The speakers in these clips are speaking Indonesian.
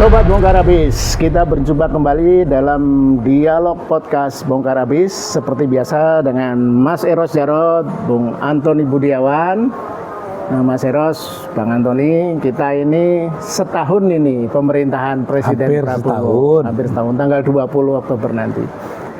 Sobat Bongkar Abis, kita berjumpa kembali dalam dialog podcast Bongkar Abis seperti biasa dengan Mas Eros Jarot, Bung Antoni Budiawan. Nah, Mas Eros, Bang Antoni, kita ini setahun ini pemerintahan Presiden Prabowo. Hampir setahun, tanggal 20 Oktober nanti.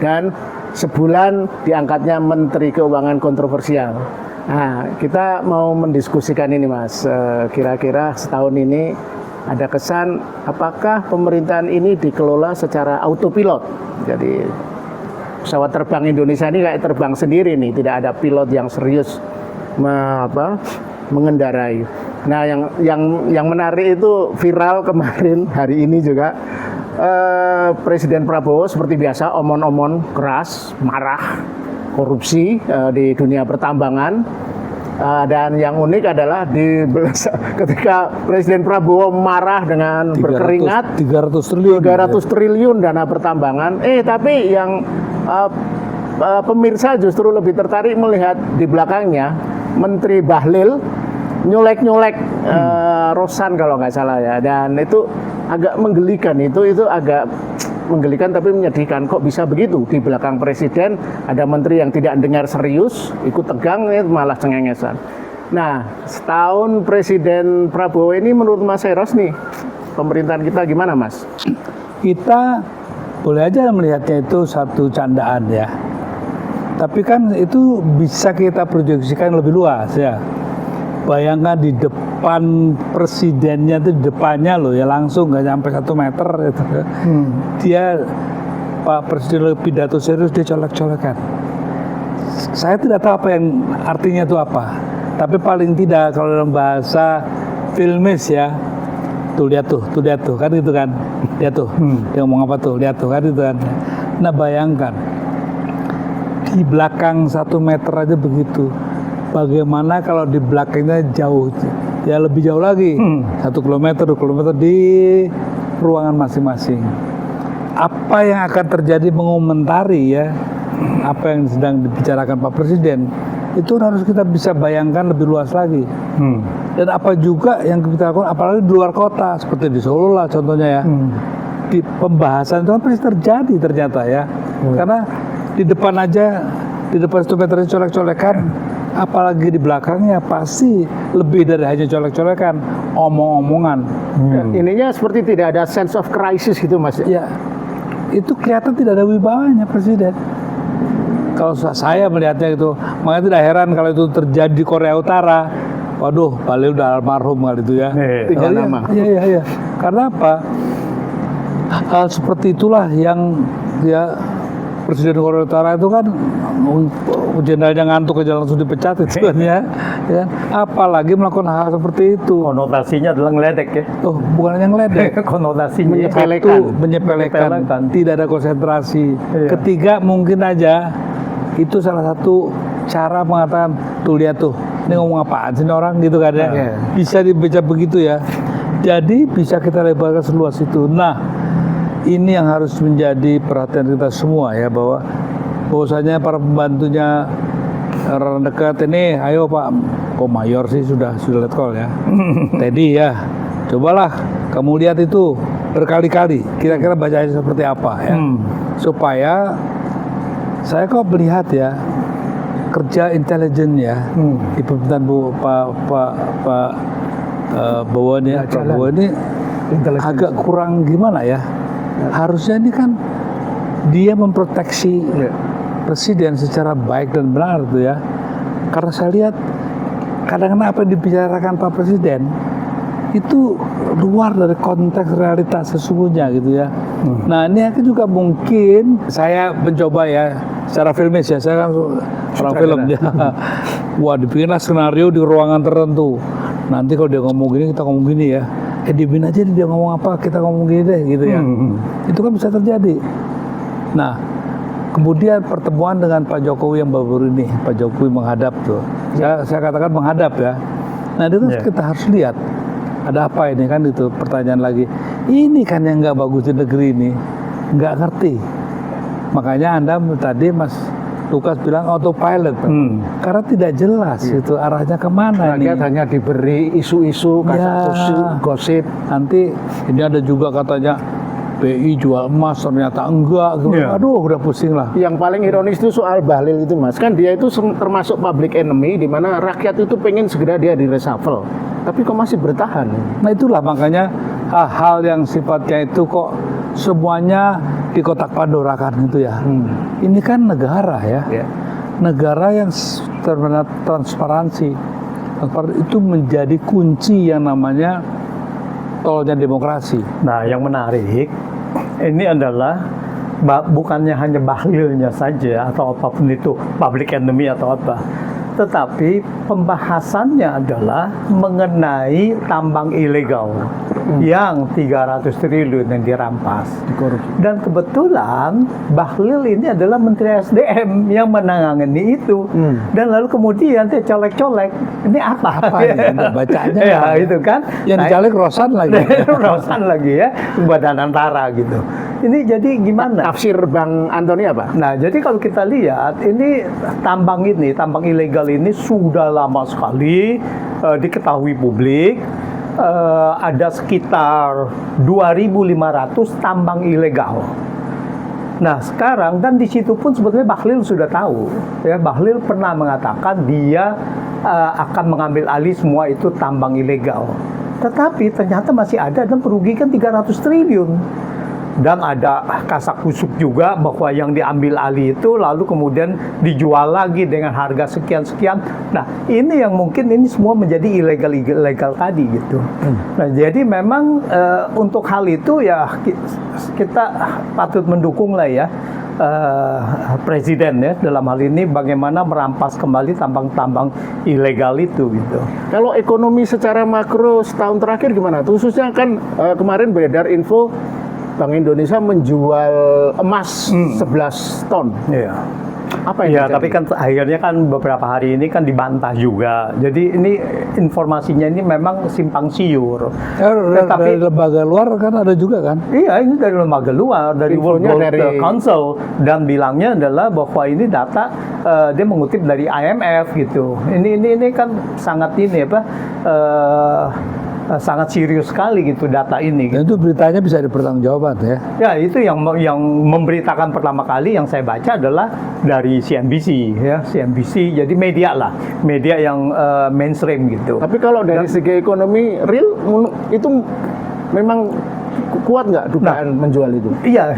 Dan sebulan diangkatnya Menteri Keuangan kontroversial. Nah, kita mau mendiskusikan ini, Mas. Kira-kira setahun ini ada kesan apakah pemerintahan ini dikelola secara autopilot. Jadi pesawat terbang Indonesia ini kayak terbang sendiri nih, tidak ada pilot yang serius mengendarai. Nah, yang menarik itu viral kemarin hari ini juga Presiden Prabowo seperti biasa omon-omon keras, marah, korupsi di dunia pertambangan. Dan yang unik adalah ketika Presiden Prabowo marah dengan berkeringat 300 triliun dana pertambangan. Tapi yang pemirsa justru lebih tertarik melihat di belakangnya Menteri Bahlil nyolek-nyolek Rosan kalau nggak salah ya. Dan itu agak menggelikan, itu agak menggelikan tapi menyedihkan. Kok bisa begitu? Di belakang presiden ada menteri yang tidak dengar serius, ikut tegang, malah cengengesan. Nah, setahun Presiden Prabowo ini menurut Mas Eros nih, pemerintahan kita gimana, Mas? Kita boleh aja melihatnya itu satu candaan ya. Tapi kan itu bisa kita proyeksikan lebih luas ya. Bayangkan di depan presidennya itu di depannya loh ya, langsung nggak sampai 1 meter gitu. Dia Pak Presiden pidato serius, dia colek-colekan. Saya tidak tahu apa yang artinya itu apa, tapi paling tidak kalau dalam bahasa filmis ya, tuh lihat tuh kan gitu kan, lihat tuh dia ngomong apa tuh, lihat tuh kan gitu kan. Nah, bayangkan di belakang 1 meter aja begitu. Bagaimana kalau di belakangnya jauh, ya lebih jauh lagi, 1 kilometer, 2 kilometer di ruangan masing-masing. Apa yang akan terjadi mengomentari ya, apa yang sedang dibicarakan Pak Presiden, itu harus kita bisa bayangkan lebih luas lagi. Dan apa juga yang kita lakukan, apalagi di luar kota, seperti di Solo lah contohnya ya. Di pembahasan itu kan pasti terjadi ternyata ya. Karena di depan aja, di depan 1 meter colek-colekan, apalagi di belakangnya pasti lebih dari hanya colek-colekan, omong-omongan. Ininya seperti tidak ada sense of crisis gitu, Mas. Ya, itu kelihatan tidak ada wibawanya Presiden. Kalau saya melihatnya itu, makanya tidak heran kalau itu terjadi di Korea Utara. Waduh, Bahlil udah almarhum kali itu ya. Tinggal nama. Iya. Karena apa? Hal seperti itulah yang ya Presiden Korea Utara itu kan jenderalnya ngantuk aja langsung dipecat itu kan ya. Apalagi melakukan hal seperti itu. Konotasinya adalah ngeledek ya. Oh, bukan hanya ngeledek. Konotasinya menyepelekan. Tidak ada konsentrasi. Iya. Ketiga, mungkin aja itu salah satu cara mengatakan, tuh lihat tuh, ini ngomong apaan sih orang gitu kan ya. Bisa dibaca begitu ya. Jadi bisa kita lebarkan seluas itu. Nah, ini yang harus menjadi perhatian kita semua ya, bahwasanya para pembantunya orang dekat ini, ayo Pak, kok Mayor sih sudah let call ya. Teddy ya, cobalah kamu lihat itu berkali-kali, kira-kira bacanya seperti apa ya, supaya saya kok melihat ya kerja intelijen ya di pemerintahan Pak Prabowo ini agak kurang gimana ya. Harusnya ini kan dia memproteksi presiden secara baik dan benar tuh ya. Karena saya lihat kadang-kadang apa yang dibicarakan Pak Presiden itu luar dari konteks realitas sesungguhnya gitu ya. Nah, ini juga mungkin saya mencoba ya secara filmis ya, saya kan orang film ya. Wah, dibikinlah skenario di ruangan tertentu. Nanti kalau dia ngomong gini, kita ngomong gini ya. Dibikin aja dia ngomong apa, kita ngomong gini deh gitu ya. Itu kan bisa terjadi. Nah, kemudian pertemuan dengan Pak Jokowi yang baru ini, Pak Jokowi menghadap tuh. Saya katakan menghadap ya. Nah, itu kita harus lihat ada apa ini kan itu pertanyaan lagi. Ini kan yang nggak bagus di negeri ini, nggak ngerti. Makanya Anda tadi Mas Lukas bilang autopilot, karena tidak jelas itu arahnya kemana nih. Rakyat hanya diberi isu-isu, gosip. Nanti ini ada juga katanya BI jual emas, ternyata enggak. Aduh, udah pusing lah. Yang paling ironis itu soal Bahlil itu, Mas. Kan dia itu termasuk public enemy, di mana rakyat itu pengen segera dia di-reshuffle. Tapi kok masih bertahan? Nah itulah makanya hal yang sifatnya itu kok semuanya di kotak pandorakan itu ya. Ini kan negara ya. Negara yang terbenat transparansi. Itu menjadi kunci yang namanya tolnya demokrasi. Nah, yang menarik ini adalah bukannya hanya Bahlilnya saja atau apapun itu, public enemy atau apa, tetapi pembahasannya adalah mengenai tambang ilegal yang 300 triliun yang dirampas. Dan kebetulan Bahlil ini adalah Menteri SDM yang menangani itu. Dan lalu kemudian dia colek-colek, ini apa ini? Bacanya ya itu kan. Yang dicolek Rosan lagi. Rosan lagi ya, Badan Antara gitu. Ini jadi gimana? Tafsir Bang Antoni apa? Nah, jadi kalau kita lihat ini tambang ilegal ini sudah lama sekali diketahui publik. Ada sekitar 2.500 tambang ilegal. Nah sekarang, dan di situ pun sebetulnya Bahlil sudah tahu. Ya, Bahlil pernah mengatakan dia akan mengambil alih semua itu tambang ilegal. Tetapi ternyata masih ada dan merugikan 300 triliun. Dan ada kasak kusuk juga bahwa yang diambil alih itu lalu kemudian dijual lagi dengan harga sekian-sekian. Nah ini yang mungkin ini semua menjadi ilegal tadi gitu. Nah jadi memang untuk hal itu ya kita patut mendukung lah ya Presiden ya dalam hal ini bagaimana merampas kembali tambang-tambang ilegal itu gitu. Kalau ekonomi secara makro setahun terakhir gimana? Khususnya kan kemarin beredar info Bank Indonesia menjual emas 11 ton. Iya. Apa yang ya, terjadi? tapi kan akhirnya kan beberapa hari ini kan dibantah juga. Jadi ini informasinya ini memang simpang siur. Dari lembaga luar kan ada juga kan? Iya, ini dari lembaga luar, dari World Infonya Gold Council, dan bilangnya adalah bahwa ini data dia mengutip dari IMF gitu. Ini kan sangat ini apa? Sangat serius sekali gitu data ini. Dan itu beritanya bisa dipertanggungjawabkan ya. Ya itu yang memberitakan pertama kali yang saya baca adalah dari CNBC ya, CNBC. Jadi media lah, media yang mainstream gitu. Tapi kalau dari segi ekonomi real itu memang kuat nggak dugaan menjual itu? Iya,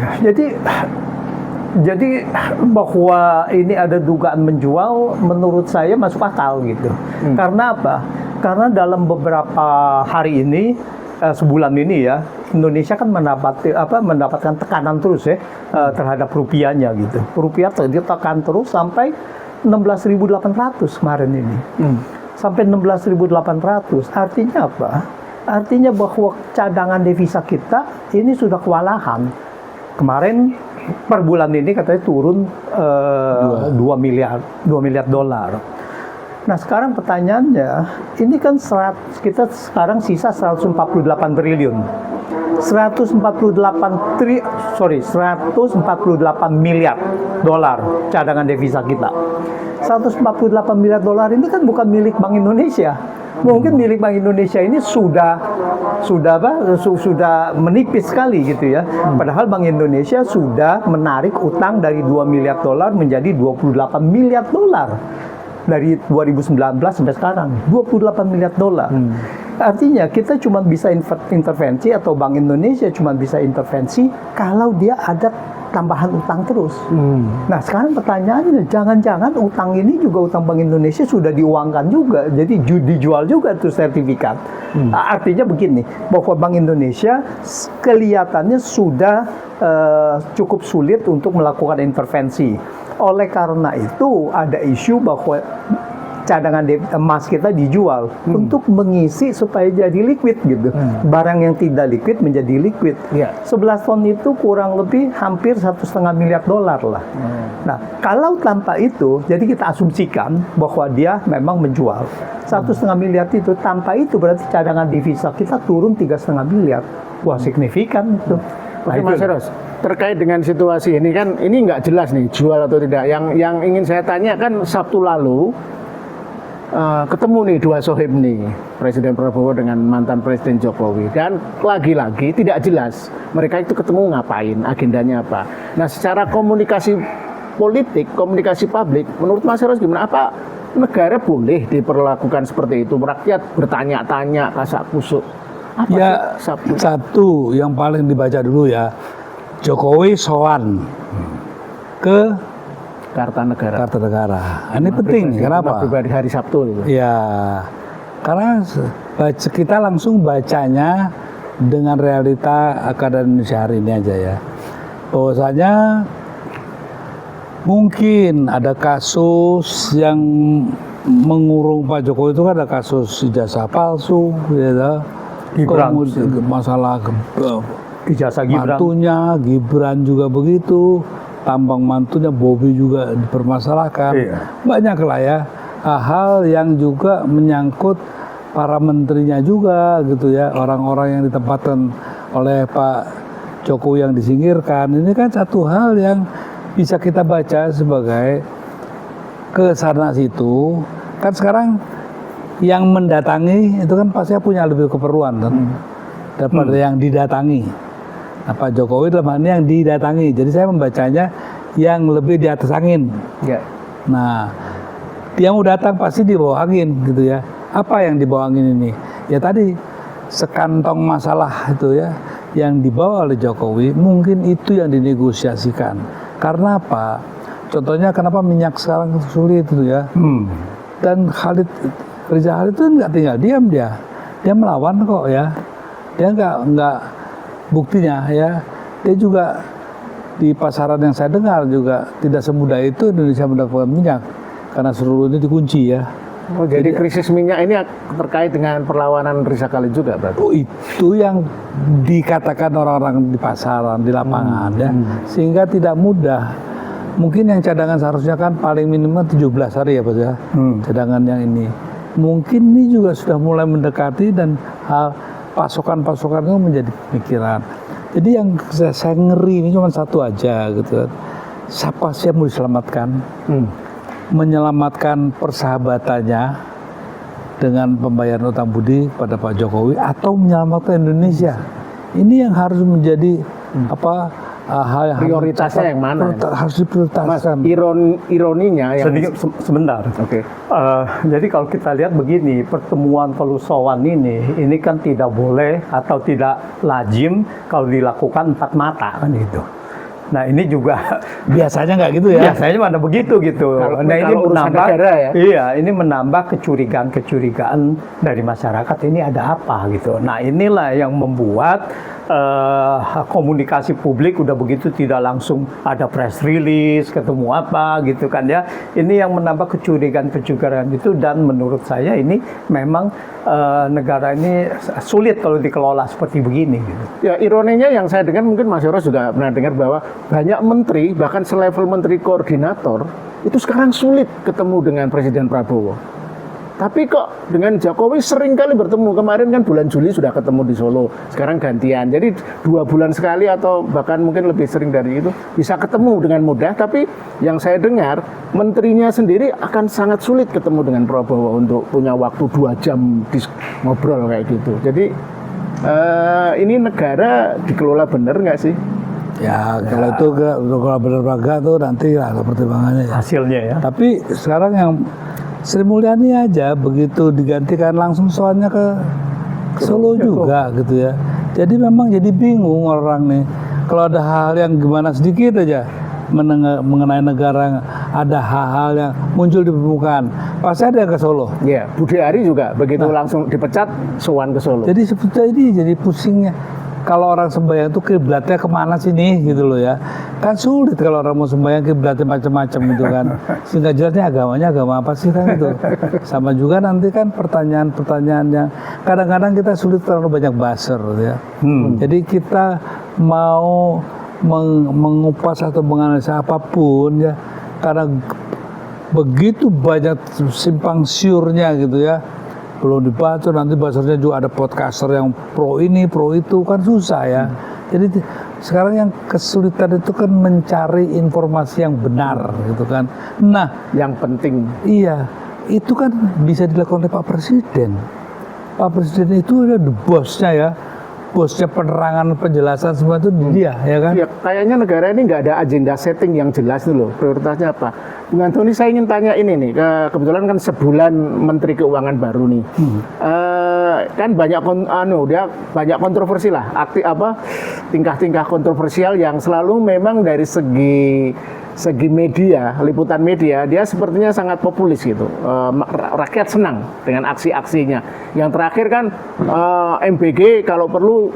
jadi bahwa ini ada dugaan menjual menurut saya masuk akal gitu. Karena apa? Karena dalam beberapa hari ini, sebulan ini ya, Indonesia kan mendapatkan tekanan terus ya terhadap rupiahnya gitu. Rupiah ditekan terus sampai 16.800 kemarin ini. Sampai 16.800. Artinya apa? Artinya bahwa cadangan devisa kita ini sudah kewalahan. Kemarin per bulan ini katanya turun 2 miliar dolar. Nah sekarang pertanyaannya, ini kan kita sekarang sisa 148 triliun. 148 miliar dolar cadangan devisa kita. 148 miliar dolar ini kan bukan milik Bank Indonesia. Mungkin milik Bank Indonesia ini sudah menipis sekali gitu ya. Padahal Bank Indonesia sudah menarik utang dari 2 miliar dolar menjadi 28 miliar dolar. Dari 2019 sampai sekarang 28 miliar dolar. Artinya kita cuma bisa intervensi atau Bank Indonesia cuma bisa intervensi kalau dia ada tambahan utang terus. Nah sekarang pertanyaannya, jangan-jangan utang ini juga utang Bank Indonesia sudah diuangkan juga, jadi dijual juga tuh sertifikat. Artinya begini, bahwa Bank Indonesia kelihatannya sudah cukup sulit untuk melakukan intervensi. Oleh karena itu ada isu bahwa cadangan emas kita dijual untuk mengisi supaya jadi liquid gitu. Barang yang tidak liquid menjadi liquid. 11 ton itu kurang lebih hampir 1,5 miliar dolar lah. Nah, kalau tanpa itu, jadi kita asumsikan bahwa dia memang menjual 1,5 miliar itu. Tanpa itu berarti cadangan devisa kita turun 3,5 miliar. Wah, signifikan itu. Oke, Mas Eros, terkait dengan situasi ini kan ini nggak jelas nih jual atau tidak. Yang ingin saya tanya kan Sabtu lalu ketemu nih dua sohib nih, Presiden Prabowo dengan mantan Presiden Jokowi, dan lagi-lagi tidak jelas mereka itu ketemu ngapain, agendanya apa. Nah, secara komunikasi politik, komunikasi publik, menurut Mas Eros gimana? Apa negara boleh diperlakukan seperti itu? Rakyat bertanya-tanya, kasak kusuk. Apa Ya, sih Sabtu? satu yang paling dibaca dulu ya, Jokowi sowan ke Kartanegara. Kartanegara. Ini penting, kenapa? Pribadi hari Sabtu itu. Ya, karena kita langsung bacanya dengan realita keadaan Indonesia hari ini aja ya. Bahwasanya mungkin ada kasus yang mengurung Pak Jokowi itu kan ada kasus ijazah palsu, ya, Gibran. masalah Ijazah Gibran. mantunya, Gibran juga begitu, tambang mantunya Bobi juga dipermasalahkan. Iya. Banyak lah ya hal yang juga menyangkut para menterinya juga gitu ya, orang-orang yang ditempatkan oleh Pak Jokowi yang disingkirkan. Ini kan satu hal yang bisa kita baca sebagai ke sana situ. Kan sekarang yang mendatangi itu kan pasti punya lebih keperluan kan daripada yang didatangi. Nah, Pak Jokowi dalam hal ini yang didatangi. Jadi saya membacanya yang lebih di atas angin. Ya. Nah, dia mau datang pasti di bawah angin gitu ya. Apa yang di bawah angin ini? Ya tadi sekantong masalah itu ya yang dibawa oleh Jokowi, mungkin itu yang dinegosiasikan. Karena apa? Contohnya kenapa minyak sekarang sulit itu ya. Dan Riza Khalid itu nggak tinggal diam dia melawan kok ya. Dia nggak buktinya ya. Dia juga di pasaran yang saya dengar juga tidak semudah itu Indonesia mendapatkan minyak karena seluruh ini dikunci ya. Oh, jadi krisis minyak ini terkait dengan perlawanan Riza Khalid juga berarti? Oh, itu yang dikatakan orang-orang di pasaran, di lapangan ya. Sehingga tidak mudah. Mungkin yang cadangan seharusnya kan paling minimal 17 hari ya Pak ya. Cadangan yang ini. Mungkin ini juga sudah mulai mendekati dan pasokan-pasokan itu menjadi pikiran. Jadi yang saya ngeri ini cuma satu aja gitu. Siapa sih yang mau diselamatkan? Menyelamatkan persahabatannya dengan pembayaran utang budi pada Pak Jokowi atau menyelamatkan Indonesia. Ini yang harus menjadi hal yang Prioritasnya yang mana? harus Mas, diprioritaskan. ironinya yang Sebentar. Oke. Jadi kalau kita lihat begini, pertemuan Pelusowan ini kan tidak boleh atau tidak lazim kalau dilakukan empat mata kan itu. Nah ini juga Biasanya nggak gitu ya. biasanya mana begitu gitu. Kalau Nah ini urusan menambah, negara ya. iya ini menambah kecurigaan dari masyarakat ini ada apa gitu. Nah inilah yang membuat komunikasi publik udah begitu tidak langsung ada press release ketemu apa gitu kan ya. Ini yang menambah kecurigaan itu dan menurut saya ini memang negara ini sulit kalau dikelola seperti begini gitu. Ya, ironinya yang saya dengar mungkin Mas Yoros juga pernah dengar bahwa banyak menteri bahkan selevel menteri koordinator itu sekarang sulit ketemu dengan Presiden Prabowo. Tapi kok dengan Jokowi sering kali bertemu. Kemarin kan bulan Juli sudah ketemu di Solo. Sekarang gantian. Jadi 2 bulan sekali atau bahkan mungkin lebih sering dari itu bisa ketemu dengan mudah. Tapi yang saya dengar menterinya sendiri akan sangat sulit ketemu dengan Prabowo untuk punya waktu 2 jam ngobrol kayak gitu. Jadi ini negara dikelola bener nggak sih? Ya kalau itu kalau benar-benar tuh nanti lah pertimbangannya ya. Hasilnya ya. Tapi sekarang yang Sri Mulyani aja begitu digantikan langsung soalnya ke Solo juga gitu ya. Jadi memang jadi bingung orang nih. Kalau ada hal yang gimana sedikit aja mengenai negara, ada hal-hal yang muncul di permukaan, pasti ada yang ke Solo. Iya, Budi Ari juga begitu langsung dipecat sowan ke Solo. Jadi seperti ini jadi pusingnya. Kalau orang sembahyang itu kiblatnya kemana sih nih gitu loh ya. Kan sulit kalau orang mau sembahyang kiblatnya macam-macam gitu kan. Sehingga jelasnya agamanya agama apa sih kan itu. Sama juga nanti kan pertanyaan-pertanyaan yang kadang-kadang kita sulit terlalu banyak buzzer gitu ya. Jadi kita mau mengupas atau menganalisa apapun ya karena begitu banyak simpang siurnya gitu ya. Belum dibaca nanti buzzernya juga ada podcaster yang pro ini pro itu kan susah ya. Jadi sekarang yang kesulitan itu kan mencari informasi yang benar gitu kan. Nah, yang penting. iya, itu kan bisa dilakukan oleh Pak Presiden. Pak Presiden itu ada the boss-nya ya. Bosnya penerangan, penjelasan semua itu dia, ya kan? Ya, kayaknya negara ini nggak ada agenda setting yang jelas dulu. Prioritasnya apa? Bung Antoni, saya ingin tanya ini nih. Kebetulan kan sebulan Menteri Keuangan baru nih. Kan banyak dia banyak kontroversi lah. Tingkah-tingkah kontroversial yang selalu memang dari segi media, liputan media, dia sepertinya sangat populis gitu. Rakyat senang dengan aksi-aksinya. Yang terakhir kan MBG kalau perlu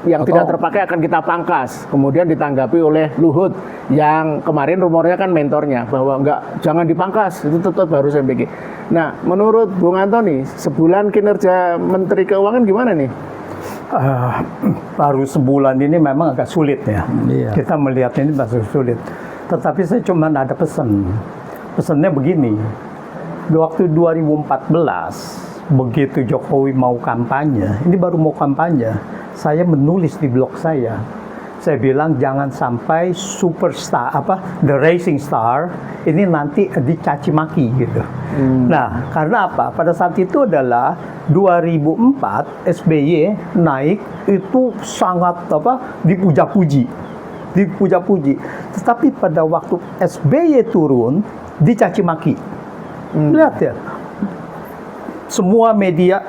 yang tidak terpakai akan kita pangkas. Kemudian ditanggapi oleh Luhut yang kemarin rumornya kan mentornya bahwa jangan dipangkas, itu tetap harus MBG. Nah, menurut Bung Antoni, sebulan kinerja Menteri Keuangan gimana nih? Baru sebulan ini memang agak sulit ya. Iya. Kita melihat ini masih sulit. Tetapi saya cuma ada pesan. Pesannya begini. Waktu 2014, begitu Jokowi mau kampanye, ini baru mau kampanye, saya menulis di blog saya. Saya bilang jangan sampai superstar, the rising star, ini nanti dicaci maki gitu. Nah, karena apa? Pada saat itu adalah 2004 SBY naik itu sangat dipuja-puji. Tetapi pada waktu SBY turun dicaci maki. Lihat ya, semua media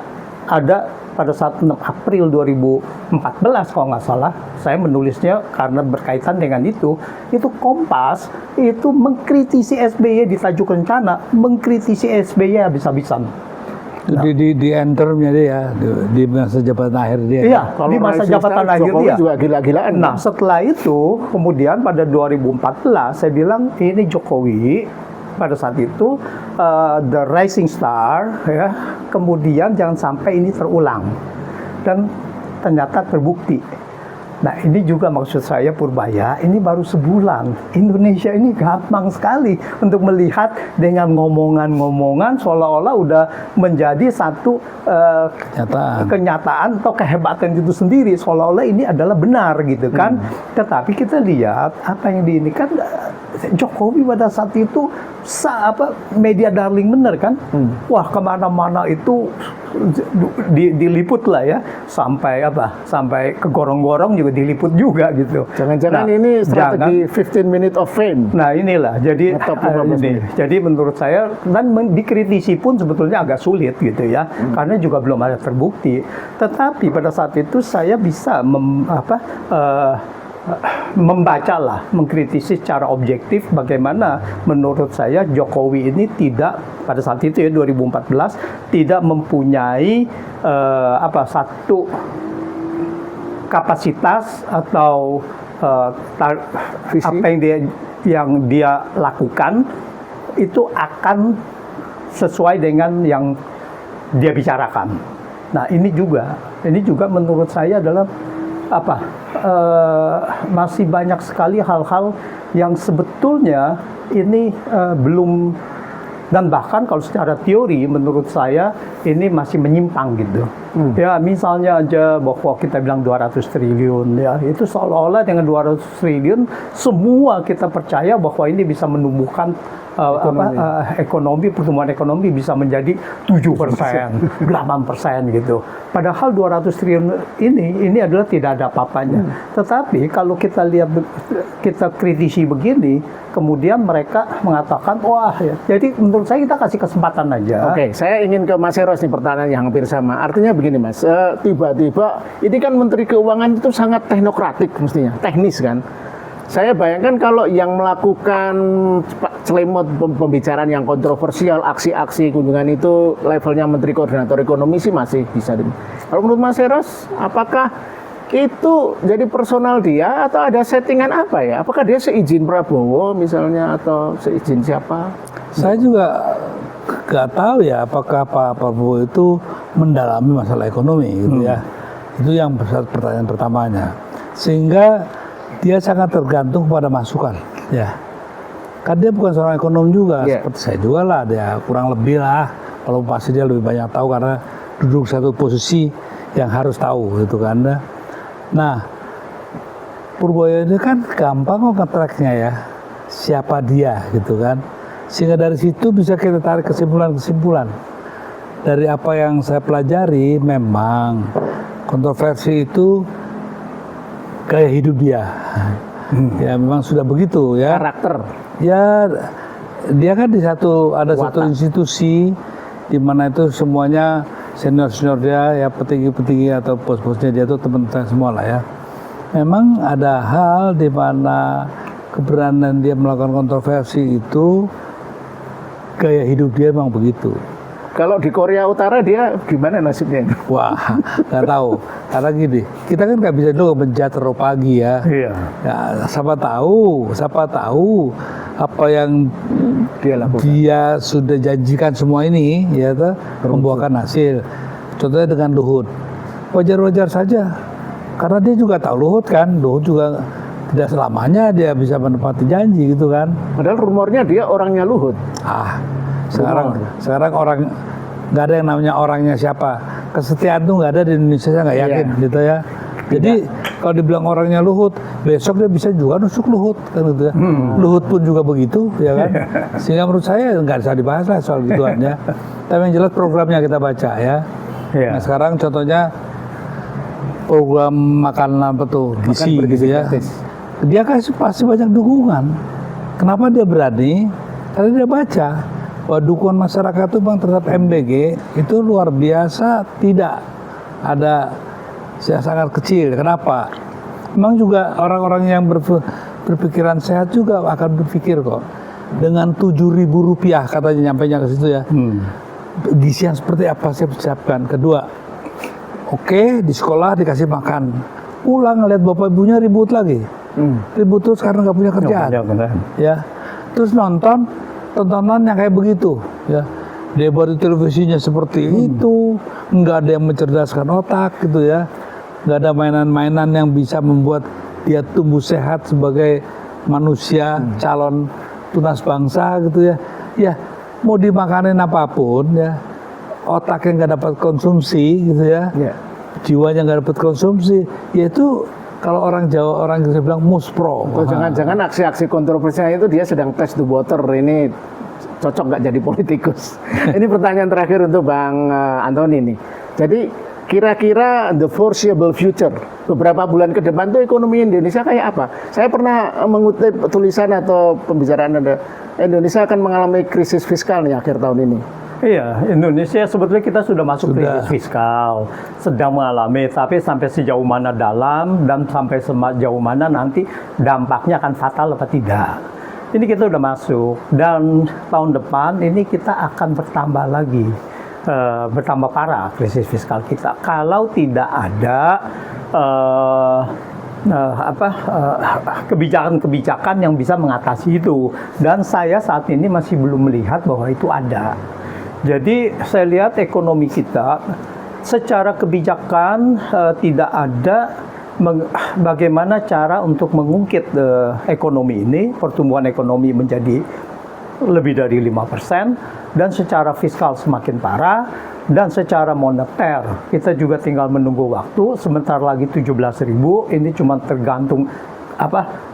ada pada saat 6 April 2014 kalau nggak salah, saya menulisnya karena berkaitan dengan itu Kompas itu mengkritisi SBY di tajuk rencana, mengkritisi SBY habis-habisan. Nah. Di enternya dia, di masa jabatan akhir dia. Iya, di masa jabatan akhir dia. Juga gila-gilaan. Nah, setelah itu, kemudian pada 2014, saya bilang ini Jokowi pada saat itu the rising star, ya. Kemudian jangan sampai ini terulang. Dan ternyata terbukti. Nah, ini juga maksud saya Purbaya, ini baru sebulan. Indonesia ini gampang sekali untuk melihat dengan ngomongan-ngomongan seolah-olah udah menjadi satu kenyataan atau kehebatan itu sendiri, seolah-olah ini adalah benar gitu kan. Tetapi kita lihat apa yang ini kan Jokowi pada saat itu media darling bener kan. Wah, kemana-mana itu diliput lah ya, sampai ke gorong-gorong juga diliput juga gitu. Jangan-jangan ini strategi 15 minute of fame. Nah, inilah jadi jadi menurut saya dan dikritisi pun sebetulnya agak sulit gitu ya, karena juga belum ada terbukti. Tetapi pada saat itu saya bisa membacalah, mengkritisi secara objektif bagaimana menurut saya Jokowi ini tidak pada saat itu ya 2014 tidak mempunyai satu kapasitas atau apa yang dia lakukan itu akan sesuai dengan yang dia bicarakan. Nah, ini juga menurut saya adalah masih banyak sekali hal-hal yang sebetulnya ini belum, dan bahkan kalau secara teori menurut saya ini masih menyimpang gitu. Ya, misalnya aja bahwa kita bilang 200 triliun ya, itu seolah-olah dengan 200 triliun semua kita percaya bahwa ini bisa menumbuhkan pertumbuhan ekonomi bisa menjadi 7%, 8% gitu. Padahal 200 triliun ini adalah tidak ada apa-apanya. Tetapi kalau kita lihat, kita kritisi begini, kemudian mereka mengatakan, wah ya. Jadi menurut saya kita kasih kesempatan aja. Oke, saya ingin ke Mas Eros nih, pertanyaan yang hampir sama. Artinya begini Mas, tiba-tiba ini kan Menteri Keuangan itu sangat teknokratik mestinya, teknis kan. Saya bayangkan kalau yang melakukan celemot pembicaraan yang kontroversial, aksi-aksi kunjungan itu levelnya Menteri Koordinator Ekonomi sih masih bisa. Kalau menurut Mas Eros, apakah itu jadi personal dia atau ada settingan apa ya? Apakah dia seizin Prabowo misalnya atau seizin siapa? Saya juga nggak tahu ya apakah Pak Prabowo itu mendalami masalah ekonomi gitu ya. Itu yang pertanyaan pertamanya. Sehingga dia sangat tergantung pada masukan, ya. Kan dia bukan seorang ekonom juga, seperti saya juga lah, dia kurang lebih lah. Kalau pasti dia lebih banyak tahu karena duduk satu posisi yang harus tahu, gitu kan. Nah, Purboyo ini kan gampang kok nge-tracknya ya, siapa dia gitu kan. Sehingga dari situ bisa kita tarik kesimpulan-kesimpulan. Dari apa yang saya pelajari, memang kontroversi itu gaya hidup dia. Ya memang sudah begitu ya. Karakter. Ya dia kan ada satu institusi di mana itu semuanya senior dia, ya petinggi atau bos-bosnya dia itu teman saya semua lah ya. Memang ada hal di mana keberanian dia melakukan kontroversi itu gaya hidup dia memang begitu. Kalau di Korea Utara dia gimana nasibnya? Wah, nggak tahu. Karena gini, kita kan nggak bisa dulu menjat terlalu pagi ya. Iya. Ya, siapa tahu apa yang Dia lakukan. dia sudah janjikan semua ini, ya toh, membuahkan hasil. Contohnya dengan Luhut, wajar-wajar saja. Karena dia juga tahu Luhut juga tidak selamanya dia bisa menepati janji gitu kan. Padahal rumornya dia orangnya Luhut. Sekarang orang nggak ada yang namanya orangnya siapa. Kesetiaan tuh nggak ada di Indonesia, saya nggak yakin gitu ya. Jadi kalau dibilang orangnya Luhut, besok dia bisa juga nusuk Luhut kan gitu ya. Luhut pun juga begitu ya kan. Sehingga menurut saya nggak bisa dibahas lah soal gituan ya. Tapi yang jelas programnya kita baca ya. Iya. Nah sekarang contohnya program makanan apa tuh gizi gitu ya. Dia kasih pasti banyak dukungan. Kenapa dia berani? Karena dia baca bahwa dukungan masyarakat itu bang terhadap MBG itu luar biasa, tidak ada sangat kecil. Kenapa? Memang juga orang-orang yang berpikiran sehat juga akan berpikir kok. Dengan Rp7.000 katanya nyampainya ke situ ya. Gizi yang seperti apa saya siapkan. Kedua, oke, di sekolah dikasih makan, pulang ngeliat bapak ibunya ribut lagi. Ribut terus karena nggak punya kerjaan. Ya, terus nonton tontonan yang kayak begitu. Ya, debat di televisinya seperti itu, nggak ada yang mencerdaskan otak gitu ya, nggak ada mainan-mainan yang bisa membuat dia tumbuh sehat sebagai manusia, calon tunas bangsa gitu ya. Ya, mau dimakanin apapun ya, otaknya nggak dapat konsumsi gitu ya. Jiwanya nggak dapat konsumsi, yaitu kalau orang Jawa, orang Inggris bilang muspro. Atau jangan-jangan aksi-aksi kontroversial itu dia sedang test the water, ini cocok nggak jadi politikus. Ini pertanyaan terakhir untuk Bang Antoni nih. Jadi kira-kira the foreseeable future, beberapa bulan ke depan tuh ekonomi Indonesia kayak apa? Saya pernah mengutip tulisan atau pembicaraan Anda, Indonesia akan mengalami krisis fiskal nih akhir tahun ini. Iya, Indonesia sebetulnya kita sudah masuk krisis fiskal, sedang mengalami, tapi sampai sejauh mana dalam dan sampai sejauh mana nanti dampaknya akan fatal atau tidak. Ini kita udah masuk, dan tahun depan ini kita akan bertambah lagi, bertambah parah krisis fiskal kita. Kalau tidak ada kebijakan-kebijakan yang bisa mengatasi itu, dan saya saat ini masih belum melihat bahwa itu ada. Jadi saya lihat ekonomi kita secara kebijakan tidak ada bagaimana cara untuk mengungkit ekonomi ini, pertumbuhan ekonomi menjadi lebih dari 5%, dan secara fiskal semakin parah, dan secara moneter kita juga tinggal menunggu waktu. Sebentar lagi 17.000, ini cuma tergantung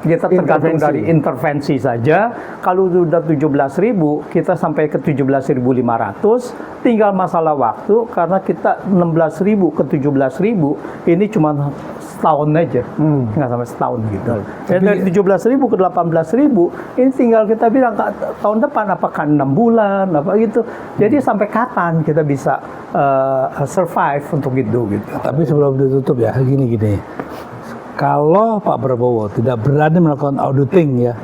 kita tergantung dari intervensi saja. Kalau sudah 17.000, kita sampai ke 17.500, tinggal masalah waktu, karena kita 16.000 ke 17.000 ini cuma setahun aja, nggak sampai setahun gitu. Dan dari 17.000 ke 18.000 ini tinggal kita bilang tahun depan apakah 6 bulan apa gitu. Jadi sampai kapan kita bisa survive untuk itu gitu. Tapi sebelum ditutup ya, gini. Kalau Pak Prabowo tidak berani melakukan auditing ya,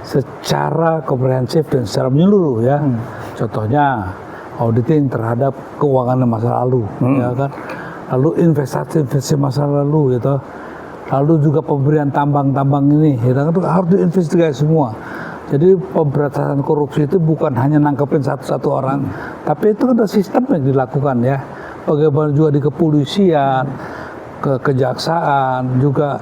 secara komprehensif dan secara menyeluruh ya, contohnya auditing terhadap keuangan masa lalu, ya kan, lalu investasi masa lalu, gitu, lalu juga pemberian tambang ini, ya kan, itu harus diinvestigasi semua. Jadi pemberantasan korupsi itu bukan hanya nangkepin satu-satu orang, tapi itu ada sistem yang dilakukan ya. Bagaimana juga di kepolisian, kejaksaan, juga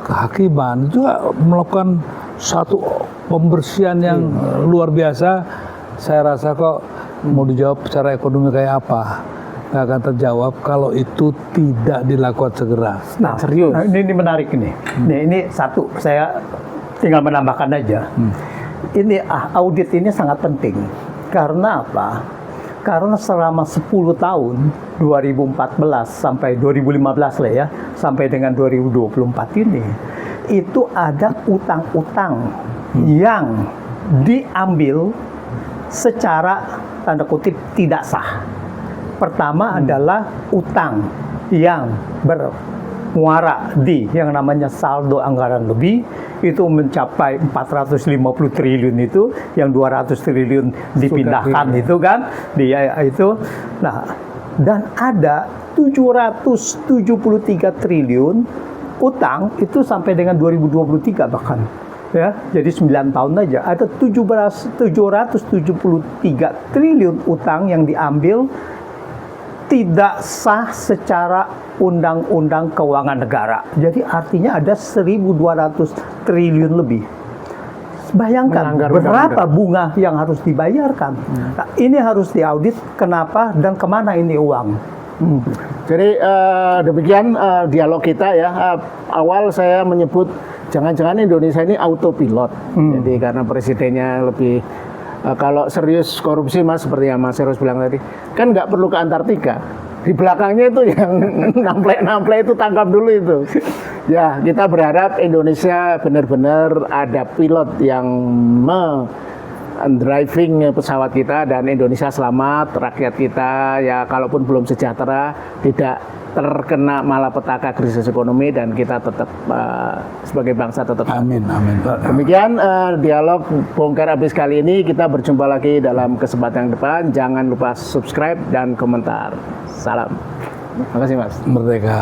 kehakiman, juga melakukan satu pembersihan yang luar biasa. Saya rasa kok mau dijawab secara ekonomi kayak apa, nggak akan terjawab kalau itu tidak dilakukan segera. Nah, serius. Nah, ini menarik ini. Ini satu, saya tinggal menambahkan aja. Ini audit ini sangat penting. Karena apa? Karena selama 10 tahun, 2014 sampai 2015 lah ya, sampai dengan 2024 ini, itu ada utang-utang yang diambil secara tanda kutip tidak sah. Pertama adalah utang yang bermuara di yang namanya saldo anggaran lebih, itu mencapai 450 triliun itu, yang 200 triliun dipindahkan itu kan, dia itu. Nah, dan ada 773 triliun utang itu sampai dengan 2023 bahkan. Ya, jadi 9 tahun aja ada 773 triliun utang yang diambil tidak sah secara undang-undang keuangan negara. Jadi artinya ada 1.200 triliun lebih. Bayangkan Melanggar berapa undang-undang. bunga yang harus dibayarkan. Nah, ini harus diaudit kenapa dan kemana ini uang. Jadi demikian dialog kita ya. Awal saya menyebut jangan-jangan Indonesia ini autopilot. Jadi karena presidennya lebih kalau serius korupsi Mas, seperti yang Mas Eros bilang tadi, kan nggak perlu ke Antartika. Di belakangnya itu yang namplek itu tangkap dulu itu. Ya, kita berharap Indonesia benar-benar ada pilot yang driving pesawat kita dan Indonesia selamat, rakyat kita ya kalaupun belum sejahtera tidak terkena malapetaka krisis ekonomi dan kita tetap sebagai bangsa tetap Amin, amin. Demikian dialog bongkar abis kali ini, kita berjumpa lagi dalam kesempatan yang depan. Jangan lupa subscribe dan komentar. Salam. Terima kasih Mas. Merdeka.